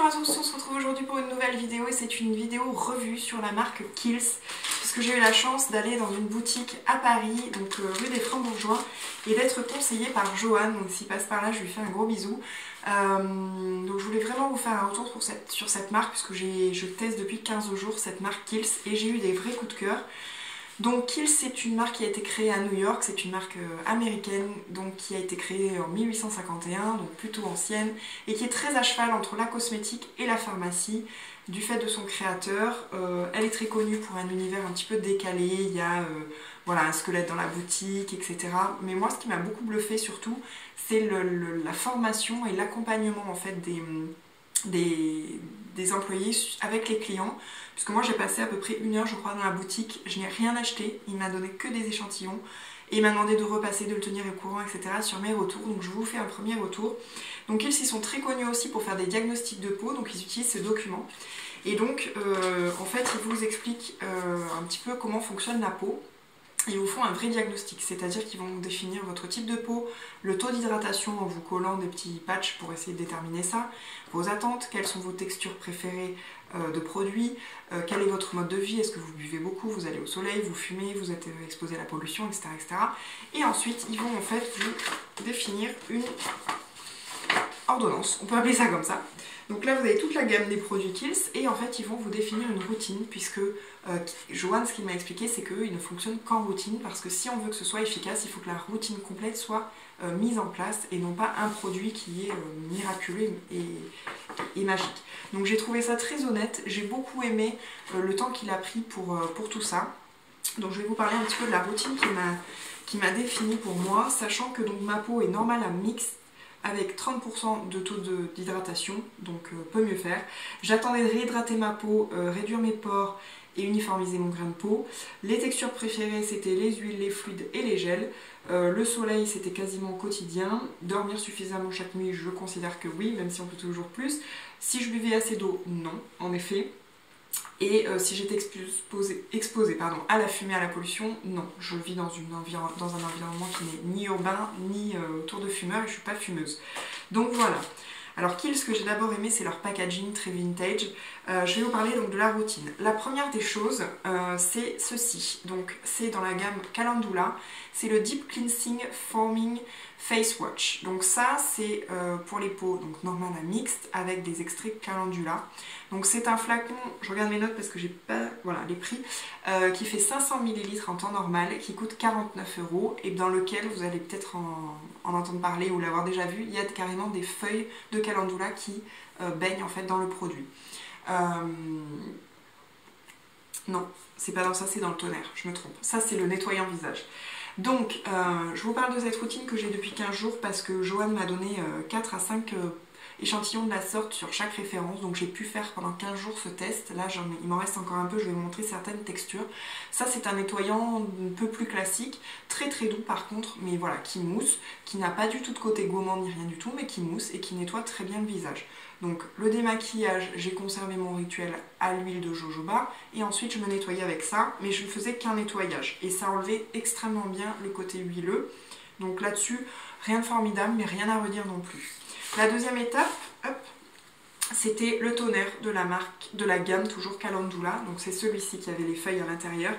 à tous, on se retrouve aujourd'hui pour une nouvelle vidéo et c'est une vidéo revue sur la marque Kiehl's puisque j'ai eu la chance d'aller dans une boutique à Paris, donc rue des Francs-Bourgeois, et d'être conseillée par Johan, donc s'il passe par là je lui fais un gros bisou. Donc je voulais vraiment vous faire un retour sur cette marque puisque je teste depuis 15 jours cette marque Kiehl's et j'ai eu des vrais coups de cœur. Donc Kiehl's, c'est une marque qui a été créée à New York, c'est une marque américaine donc qui a été créée en 1851, donc plutôt ancienne, et qui est très à cheval entre la cosmétique et la pharmacie du fait de son créateur. Elle est très connue pour un univers un petit peu décalé, il y a voilà, un squelette dans la boutique, etc. Mais moi ce qui m'a beaucoup bluffé surtout, c'est la formation et l'accompagnement en fait des employés avec les clients, puisque moi j'ai passé à peu près 1 heure je crois dans la boutique, je n'ai rien acheté, il m'a donné que des échantillons et il m'a demandé de repasser, de le tenir au courant, etc. sur mes retours, donc je vous fais un premier retour. Donc ils sont très connus aussi pour faire des diagnostics de peau, donc ils utilisent ce document et donc en fait ils vous expliquent un petit peu comment fonctionne la peau. Ils vous font un vrai diagnostic, c'est-à-dire qu'ils vont définir votre type de peau, le taux d'hydratation en vous collant des petits patchs pour essayer de déterminer ça, vos attentes, quelles sont vos textures préférées de produits, quel est votre mode de vie, est-ce que vous buvez beaucoup, vous allez au soleil, vous fumez, vous êtes exposé à la pollution, etc., etc. Et ensuite, ils vont en fait vous définir une ordonnance, on peut appeler ça comme ça. Donc là vous avez toute la gamme des produits Kiehl's et en fait ils vont vous définir une routine puisque Johan ce qu'il m'a expliqué c'est qu'ils ne fonctionnent qu'en routine parce que si on veut que ce soit efficace il faut que la routine complète soit mise en place et non pas un produit qui est miraculeux et magique. Donc j'ai trouvé ça très honnête, j'ai beaucoup aimé le temps qu'il a pris pour tout ça. Donc je vais vous parler un petit peu de la routine qui m'a définie pour moi, sachant que donc ma peau est normale à mixte avec 30% de taux d'hydratation, donc peut mieux faire. J'attendais de réhydrater ma peau, réduire mes pores et uniformiser mon grain de peau. Les textures préférées c'était les huiles, les fluides et les gels. Le soleil c'était quasiment quotidien. Dormir suffisamment chaque nuit, je considère que oui, même si on peut toujours plus. Si je buvais assez d'eau, non, en effet. Et si j'étais exposée à la fumée, à la pollution, non. Je vis dans un environnement qui n'est ni urbain, ni autour de fumeurs, et je ne suis pas fumeuse. Donc voilà. Alors Kiehl's, ce que j'ai d'abord aimé, c'est leur packaging très vintage. Je vais vous parler donc de la routine. La première des choses, c'est ceci. Donc c'est dans la gamme Calendula. C'est le Deep Cleansing Foaming Face Wash. Donc ça, c'est pour les peaux donc normales à mixtes avec des extraits Calendula. Donc c'est un flacon, je regarde mes notes parce que j'ai pas voilà, les prix, qui fait 500 ml en temps normal, qui coûte 49 € et dans lequel vous allez peut-être en entendre parler ou l'avoir déjà vu, il y a carrément des feuilles de Calendula qui baignent en fait dans le produit. Non, c'est pas dans ça, c'est dans le tonnerre, je me trompe. Ça c'est le nettoyant visage. Donc je vous parle de cette routine que j'ai depuis 15 jours parce que Johan m'a donné 4 à 5 échantillons de la sorte sur chaque référence, donc j'ai pu faire pendant 15 jours ce test. Là il m'en reste encore un peu, je vais vous montrer certaines textures. Ça c'est un nettoyant un peu plus classique, très très doux par contre, mais voilà, qui mousse, qui n'a pas du tout de côté gommant ni rien du tout, mais qui mousse et qui nettoie très bien le visage. Donc le démaquillage, j'ai conservé mon rituel à l'huile de jojoba et ensuite je me nettoyais avec ça, mais je ne faisais qu'un nettoyage et ça enlevait extrêmement bien le côté huileux. Donc là-dessus, rien de formidable mais rien à redire non plus. La deuxième étape, c'était le tonnerre de la marque, de la gamme toujours Calendula. Donc c'est celui-ci qui avait les feuilles à l'intérieur.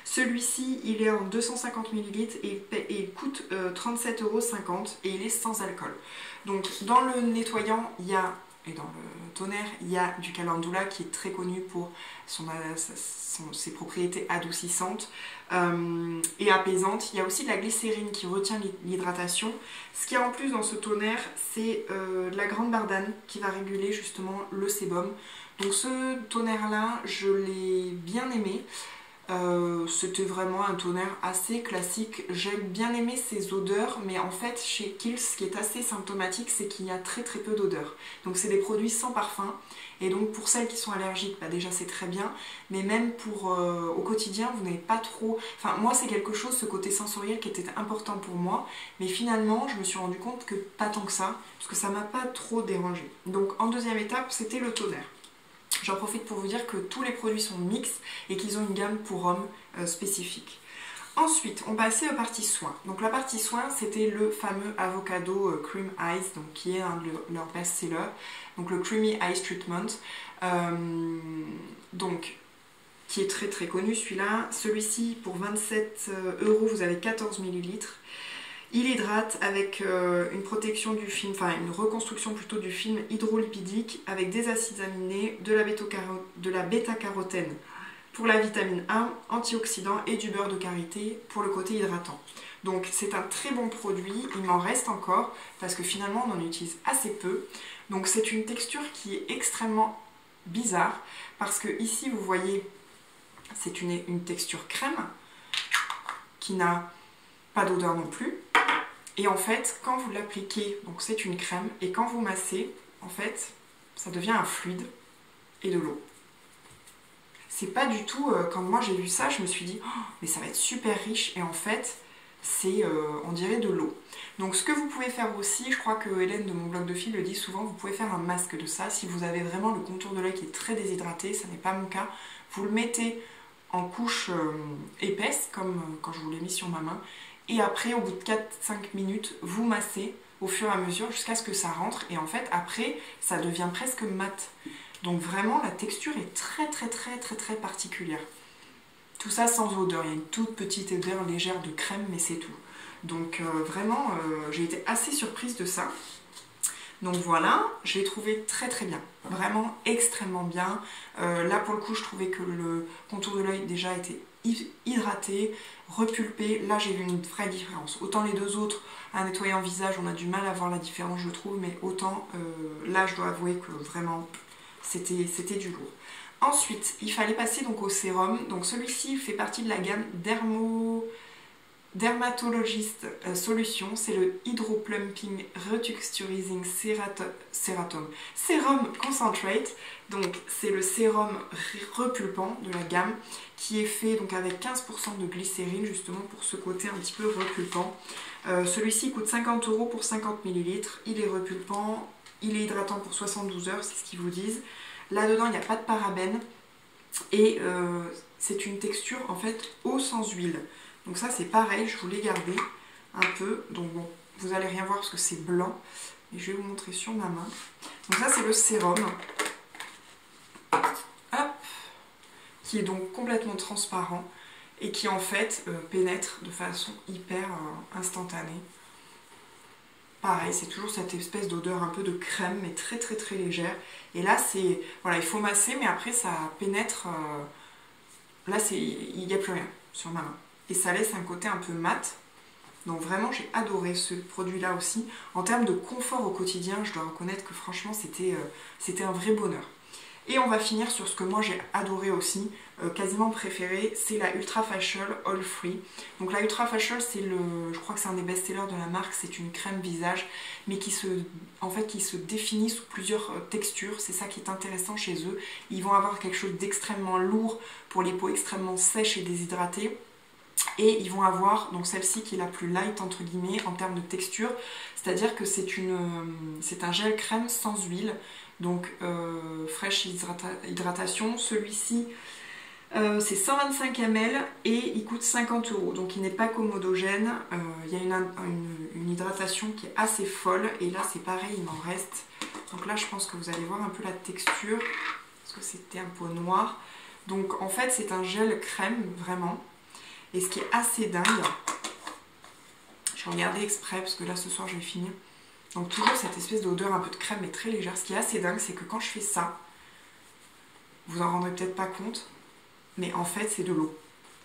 Celui-ci, il est en 250 ml et il coûte 37,50 € et il est sans alcool. Donc dans le nettoyant, il y a, et dans le tonnerre, il y a du Calendula qui est très connu pour ses propriétés adoucissantes et apaisantes. Il y a aussi de la glycérine qui retient l'hydratation. Ce qu'il y a en plus dans ce tonnerre, c'est de la grande bardane qui va réguler justement le sébum. Donc ce tonnerre là, je l'ai bien aimé. C'était vraiment un tonnerre assez classique. J'ai bien aimé ses odeurs, mais en fait chez Kiehl's ce qui est assez symptomatique c'est qu'il y a très très peu d'odeurs. Donc c'est des produits sans parfum et donc pour celles qui sont allergiques, bah déjà c'est très bien, mais même pour au quotidien vous n'avez pas trop... Enfin moi c'est quelque chose, ce côté sensoriel qui était important pour moi, mais finalement je me suis rendu compte que pas tant que ça, parce que ça m'a pas trop dérangé. Donc en deuxième étape c'était le tonnerre. J'en profite pour vous dire que tous les produits sont mixtes et qu'ils ont une gamme pour hommes spécifique. Ensuite, on passait aux parties soins. Donc la partie soins, c'était le fameux Avocado Cream Ice, donc, qui est un de leurs best-sellers. Donc le Creamy Ice Treatment. Donc, qui est très très connu celui-là. Celui-ci, pour 27 €, vous avez 14 ml. Il hydrate avec une protection du film, enfin une reconstruction plutôt du film hydrolipidique avec des acides aminés, de la bêta-carotène pour la vitamine A, antioxydant et du beurre de karité pour le côté hydratant. Donc c'est un très bon produit, il m'en reste encore parce que finalement on en utilise assez peu. Donc c'est une texture qui est extrêmement bizarre parce que ici vous voyez c'est une texture crème qui n'a pas d'odeur non plus. Et en fait, quand vous l'appliquez, donc c'est une crème, et quand vous massez, en fait, ça devient un fluide et de l'eau. C'est pas du tout, quand moi j'ai vu ça, je me suis dit, oh, mais ça va être super riche, et en fait, c'est, on dirait de l'eau. Donc ce que vous pouvez faire aussi, je crois que Hélène de mon blog de fil le dit souvent, vous pouvez faire un masque de ça, si vous avez vraiment le contour de l'œil qui est très déshydraté, ça n'est pas mon cas, vous le mettez en couche épaisse, comme quand je vous l'ai mis sur ma main, et après, au bout de 4-5 minutes, vous massez au fur et à mesure jusqu'à ce que ça rentre. Et en fait, après, ça devient presque mat. Donc vraiment, la texture est très particulière. Tout ça sans odeur. Il y a une toute petite odeur légère de crème, mais c'est tout. Donc vraiment, j'ai été assez surprise de ça. Donc voilà, je l'ai trouvé très bien. Vraiment extrêmement bien. Là, pour le coup, je trouvais que le contour de l'œil déjà était hydraté, repulpé. Là j'ai vu une vraie différence. Autant les deux autres, un nettoyant visage, on a du mal à voir la différence je trouve, mais autant là je dois avouer que vraiment c'était du lourd. Ensuite il fallait passer donc au sérum. Donc celui-ci fait partie de la gamme Dermatologist Solution, c'est le Hydro Plumping Retexturizing Serum Concentrate. Donc c'est le sérum repulpant de la gamme qui est fait donc avec 15% de glycérine justement pour ce côté un petit peu repulpant. Celui-ci coûte 50 € pour 50 ml. Il est repulpant, il est hydratant pour 72 heures, c'est ce qu'ils vous disent. Là-dedans il n'y a pas de parabènes et c'est une texture en fait eau sans huile. Donc ça c'est pareil, je vous l'ai gardé un peu. Donc bon, vous allez rien voir parce que c'est blanc. Et je vais vous montrer sur ma main. Donc ça c'est le sérum. Hop, qui est donc complètement transparent et qui en fait pénètre de façon hyper instantanée. Pareil, c'est toujours cette espèce d'odeur un peu de crème mais très légère. Et là c'est, voilà, il faut masser mais après ça pénètre, là il n'y a plus rien sur ma main. Et ça laisse un côté un peu mat. Donc vraiment j'ai adoré ce produit là aussi. En termes de confort au quotidien, je dois reconnaître que franchement c'était un vrai bonheur. Et on va finir sur ce que moi j'ai adoré aussi, quasiment préféré, c'est la Ultra Facial Oil Free. Donc la Ultra Facial, c'est je crois que c'est un des best-sellers de la marque, c'est une crème visage, mais qui se définit sous plusieurs textures, c'est ça qui est intéressant chez eux. Ils vont avoir quelque chose d'extrêmement lourd pour les peaux extrêmement sèches et déshydratées. Et ils vont avoir donc celle-ci qui est la plus light entre guillemets en termes de texture, c'est-à-dire que c'est un gel crème sans huile, donc fraîche hydratation. Celui-ci c'est 125 ml et il coûte 50 €, donc il n'est pas commodogène. Il y a une hydratation qui est assez folle et là c'est pareil, il m'en reste. Donc là je pense que vous allez voir un peu la texture parce que c'était un peu noir. Donc en fait c'est un gel crème vraiment. Et ce qui est assez dingue, j'ai regardé exprès parce que là ce soir je vais finir. Donc toujours cette espèce d'odeur un peu de crème mais très légère. Ce qui est assez dingue, c'est que quand je fais ça, vous en rendrez peut-être pas compte, mais en fait c'est de l'eau.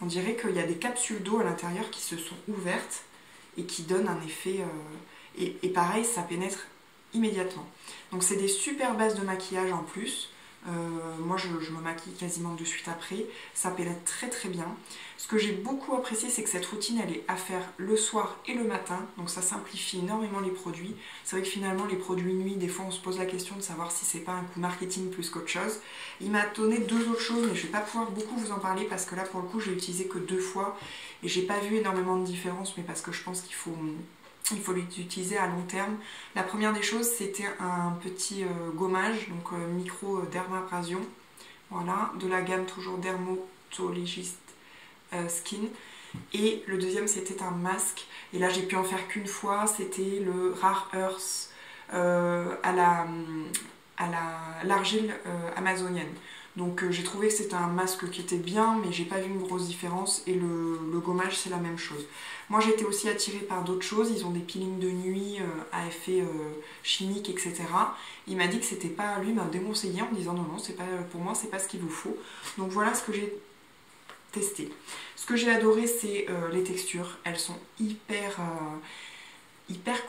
On dirait qu'il y a des capsules d'eau à l'intérieur qui se sont ouvertes et qui donnent un effet... et pareil, ça pénètre immédiatement. Donc c'est des super bases de maquillage en plus. Moi je me maquille quasiment de suite après, ça pénètre très bien. Ce que j'ai beaucoup apprécié, c'est que cette routine elle est à faire le soir et le matin, donc ça simplifie énormément les produits. C'est vrai que finalement les produits nuit, des fois on se pose la question de savoir si c'est pas un coup marketing plus qu'autre chose. Il m'a donné deux autres choses mais je vais pas pouvoir beaucoup vous en parler parce que là pour le coup j'ai utilisé que 2 fois et j'ai pas vu énormément de différence, mais parce que je pense qu'il faut l'utiliser à long terme. La première des choses, c'était un petit gommage, donc micro dermabrasion, voilà, de la gamme toujours Dermatologist Skin. Et le deuxième c'était un masque, et là j'ai pu en faire qu'une fois, c'était le Rare Earth à l'argile amazonienne. Donc j'ai trouvé que c'était un masque qui était bien, mais j'ai pas vu une grosse différence, et le gommage c'est la même chose. Moi j'étais aussi attirée par d'autres choses, ils ont des peelings de nuit à effet chimique, etc. Il m'a dit que c'était pas, lui m'a déconseillé en me disant non, non, c'est pas, pour moi c'est pas ce qu'il vous faut. Donc voilà ce que j'ai testé. Ce que j'ai adoré c'est les textures, elles sont hyper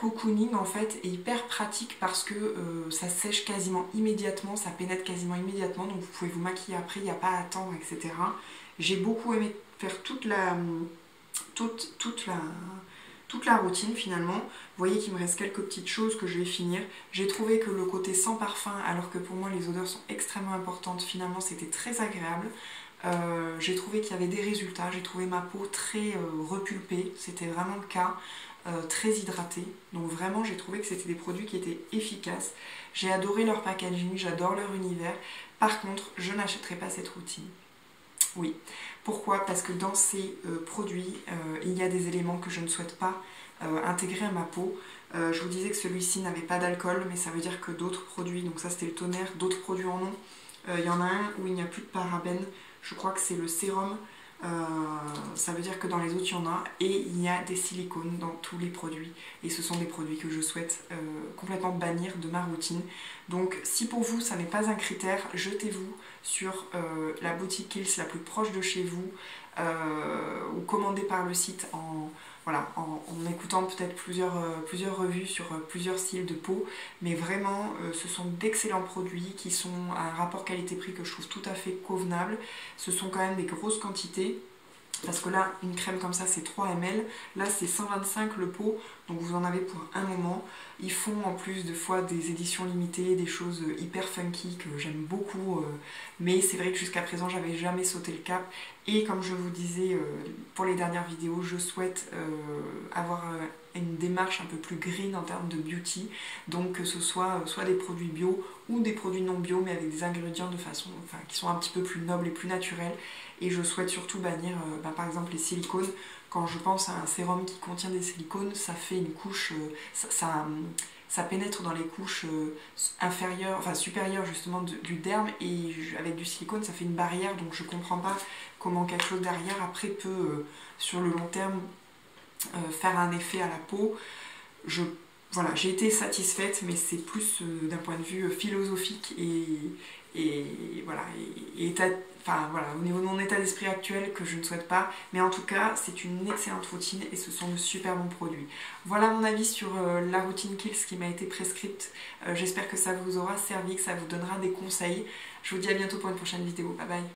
cocooning en fait, et hyper pratique parce que ça sèche quasiment immédiatement, ça pénètre quasiment immédiatement, donc vous pouvez vous maquiller après, il n'y a pas à attendre, etc. J'ai beaucoup aimé faire toute la routine finalement. Vous voyez qu'il me reste quelques petites choses que je vais finir. J'ai trouvé que le côté sans parfum, alors que pour moi les odeurs sont extrêmement importantes, finalement c'était très agréable. J'ai trouvé qu'il y avait des résultats, j'ai trouvé ma peau très repulpée, c'était vraiment le cas. Très hydratée, donc vraiment j'ai trouvé que c'était des produits qui étaient efficaces. J'ai adoré leur packaging, j'adore leur univers. Par contre, je n'achèterai pas cette routine. Oui, pourquoi? Parce que dans ces produits, il y a des éléments que je ne souhaite pas intégrer à ma peau. Je vous disais que celui-ci n'avait pas d'alcool, mais ça veut dire que d'autres produits, donc ça c'était le tonnerre, d'autres produits en ont. Il y en a un où il n'y a plus de parabènes, je crois que c'est le sérum. Ça veut dire que dans les autres il y en a, et il y a des silicones dans tous les produits, et ce sont des produits que je souhaite complètement bannir de ma routine. Donc si pour vous ça n'est pas un critère, jetez-vous sur la boutique Kiehl's la plus proche de chez vous, ou commandez par le site en écoutant peut-être plusieurs revues sur plusieurs styles de peau, mais vraiment ce sont d'excellents produits qui sont à un rapport qualité-prix que je trouve tout à fait convenable. Ce sont quand même des grosses quantités, parce que là une crème comme ça c'est 3 ml, là c'est 125 le pot, donc vous en avez pour un moment. Ils font en plus de fois des éditions limitées, des choses hyper funky que j'aime beaucoup, mais c'est vrai que jusqu'à présent j'avais jamais sauté le cap, et comme je vous disais pour les dernières vidéos, je souhaite avoir une démarche un peu plus green en termes de beauty, donc que ce soit soit des produits bio ou des produits non bio, mais avec des ingrédients de façon, qui sont un petit peu plus nobles et plus naturels. Et je souhaite surtout bannir par exemple les silicones. Quand je pense à un sérum qui contient des silicones, ça fait une couche, ça pénètre dans les couches inférieures, enfin supérieures justement du derme, et avec du silicone ça fait une barrière, donc je comprends pas comment quelque chose derrière après peut sur le long terme faire un effet à la peau. Voilà, j'ai été satisfaite, mais c'est plus d'un point de vue philosophique et voilà, voilà, au niveau de mon état d'esprit actuel que je ne souhaite pas. Mais en tout cas, c'est une excellente routine et ce sont de super bons produits. Voilà mon avis sur la routine Kiehl's qui m'a été prescrite. J'espère que ça vous aura servi, que ça vous donnera des conseils. Je vous dis à bientôt pour une prochaine vidéo. Bye bye.